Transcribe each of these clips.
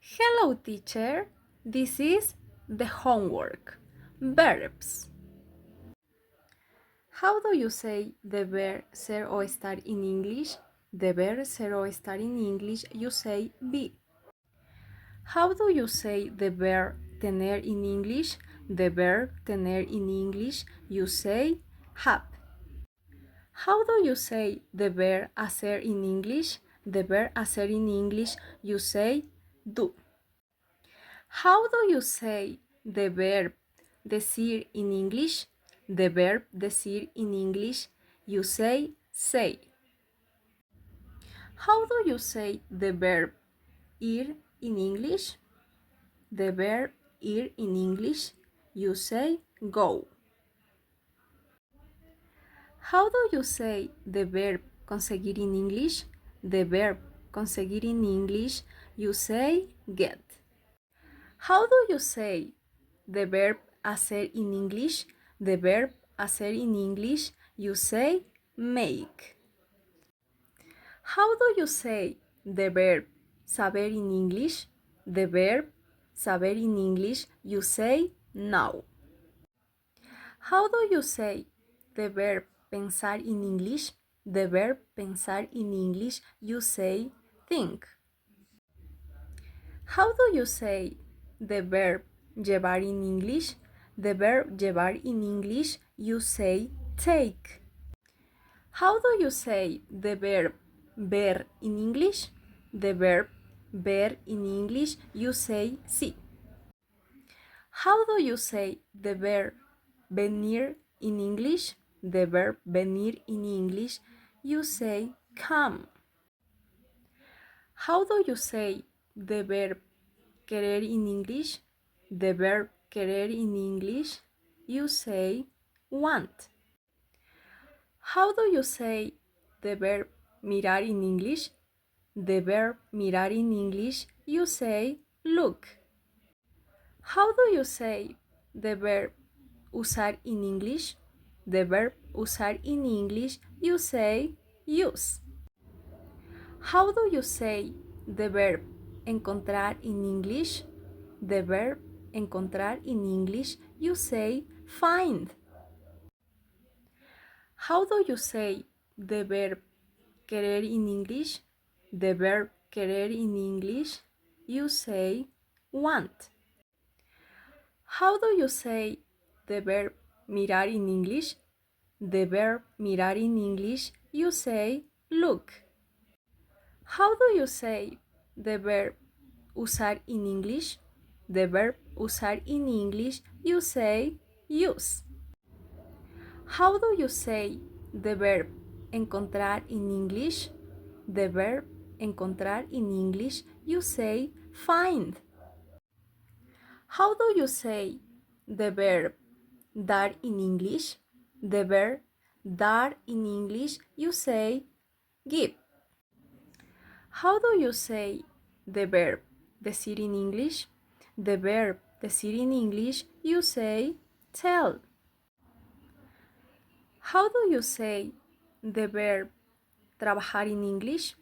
Hello, teacher. This is the homework. Verbs. How do you say the verb ser o estar in English? The verb ser o estar in English, you say be. How do you say the verb tener in English? The verb tener in English, you say have. How do you say the verb hacer in English? The verb hacer in English, you say do. How do you say the verb decir in English? The verb decir in English, you say say. How do you say the verb ir in English? The verb ir in English, you say go. How do you say the verb conseguir in English? The verb conseguir in English, you say get. How do you say the verb hacer in English? The verb hacer in English, you say make. How do you say the verb saber in English? The verb saber in English, you say know. How do you say the verb pensar in English? The verb pensar in English, you say think. How do you say the verb llevar in English? The verb llevar in English, you say take. How do you say the verb ver in English? The verb ver in English, you say sí. How do you say the verb venir in English? The verb venir in English, you say come. How do you say the verb querer in English? The verb querer in English, you say want. How do you say the verb mirar in English? The verb mirar in English, you say look. How do you say the verb usar in English? The verb usar in English, you say use. How do you say the verb encontrar in English? The verb encontrar in English, you say find. How do you say the verb querer in English? The verb querer in English, you say want. How do you say the verb mirar in English? The verb mirar in English, you say look. How do you say the verb usar in English? The verb usar in English, you say use. How do you say the verb encontrar in English? The verb encontrar in English, you say find. How do you say the verb dar in English? The verb dar in English, you say give. How do you say the verb decir in English? The verb decir in English, you say tell. How do you say the verb trabajar in English?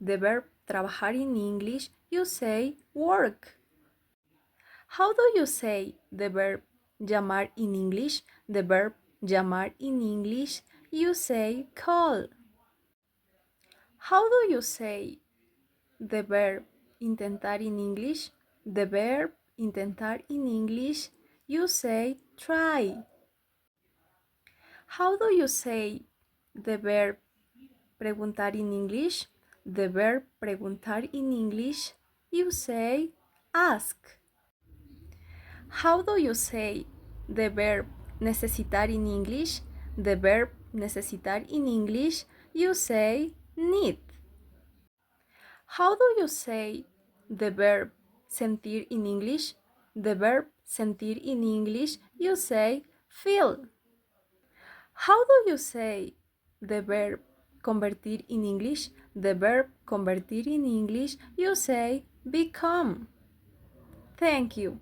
The verb trabajar in English, you say work. How do you say the verb llamar in English? The verb llamar in English, you say call. How do you say the verb intentar in English? The verb intentar in English, you say try. How do you say the verb preguntar in English? The verb preguntar in English, you say ask. How do you say the verb necesitar in English? The verb necesitar in English, you say need. How do you say the verb sentir in English? The verb sentir in English, you say feel. How do you say the verb convertir in English? The verb convertir in English, you say become. Thank you.